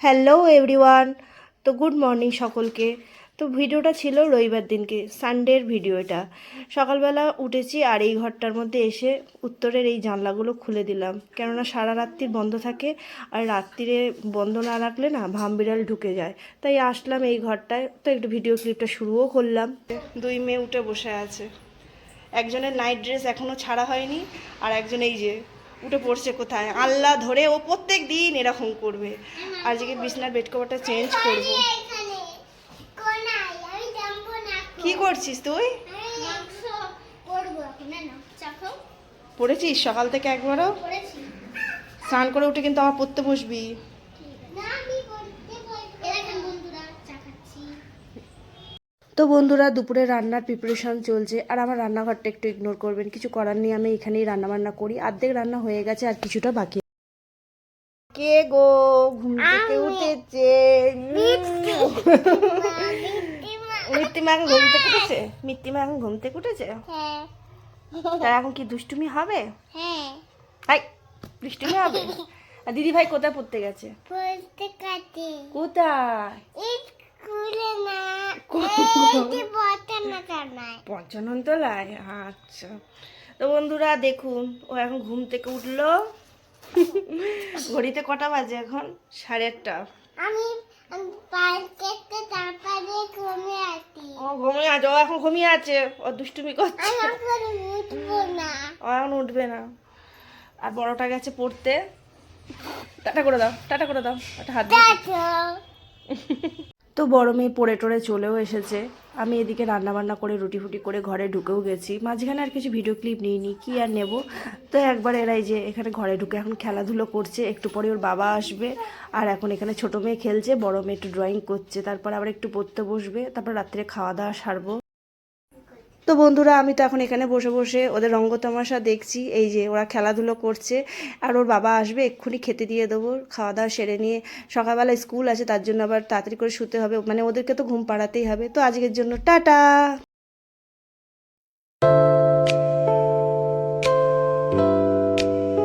Hello everyone. তো good morning সকলকে। তো ভিডিওটা ছিল রবিবার দিনকে, সানডের ভিডিও এটা। সকালবেলা উঠেছি আর এই ঘরটার মধ্যে এসে উত্তরের এই জানলাগুলো খুলে দিলাম, কেননা সারা রাত্রির বন্ধ থাকে আর রাত্রিরে বন্ধ না রাখলে না ভামবিড়াল ঢুকে যায়। তাই আসলাম এই ঘরটায়, তো একটু ভিডিও ক্লিপটা শুরুও করলাম। দুই মেয়ে উঠে বসে আছে, একজনের নাইট ড্রেস এখনও ছাড়া হয়নি আর একজন এই যে উঠে পড়ছে কোথায় আল্লাহ ধরে। ও প্রত্যেক দিন এরকম করবে। আজকে বিছনার বেড কভারটা চেঞ্জ করব। কি করছিস তুই? পড়েছিস সকাল থেকে একবারও? স্নান করে উঠে কিন্তু আবার পড়তে বসবি। তো বন্ধুরা, দুপুরে রান্নার প্রিপারেশন চলছে আর আমার রান্নাঘরটা একটু ইগনোর করবেন, কিছু করার নেই। আমি এখানেই রান্নাবান্না করি, অর্ধেক রান্না হয়ে গেছে আর কিছুটা বাকি। কে গো ঘুম থেকে উঠেছে? মিত্তিমা এখন ঘুম থেকে উঠেছে? মিত্তিমা এখন ঘুম থেকে উঠেছে? তার এখন কি দুষ্টুমি হবে? হাই, দুষ্টুমি হবে? আর দিদি ভাই কোথায় পড়তে গেছে? কোথায়? পঞ্চানন তলায়। আচ্ছা। তো বন্ধুরা দেখুন, ও এখন ঘুম থেকে উঠলো। ঘড়িতে কটা বাজে এখন? 8:30। ও ঘুমিয়ে আছে, ও এখন ঘুমিয়ে আছে, ও দুষ্টুমি করছে। ও এখন উঠবে না। আর বড়টা গেছে পড়তে। টাটা করে দাও, টাটা করে দাও, একটা হাত দিয়ে। তো বড় মেয়ে পড়ে টড়ে চলেও এসেছে। আমি এদিকে রান্নাবান্না করে রুটি ফুটি করে ঘরে ঢুকেও গেছি। মাঝখানে আর কিছু ভিডিও ক্লিপ নিইনি, কি আর নেব। তো একবার এরাই যে এখানে ঘরে ঢুকে এখন খেলাধুলো করছে, একটু পরে ওর বাবা আসবে। আর এখন এখানে ছোটো মেয়ে খেলছে, বড় মেয়ে একটু ড্রয়িং করছে, তারপর আবার একটু পড়তে বসবে, তারপর রাত্রে খাওয়া দাওয়া সারবো। তো বন্ধুরা, আমি তো এখন এখানে বসে বসে ওদের রঙ্গতামাশা দেখছি। এই যে ওরা খেলাধুলো করছে আর ওর বাবা আসবে, এক্ষুনি খেতে দিয়ে দেবো। খাওয়া দাওয়া সেরে নিয়ে সকালবেলা স্কুল আছে, তার জন্য আবার তাড়াতাড়ি করে শুতে হবে, মানে ওদেরকে তো ঘুম পাড়াতেই হবে। তো আজকের জন্য টাটা।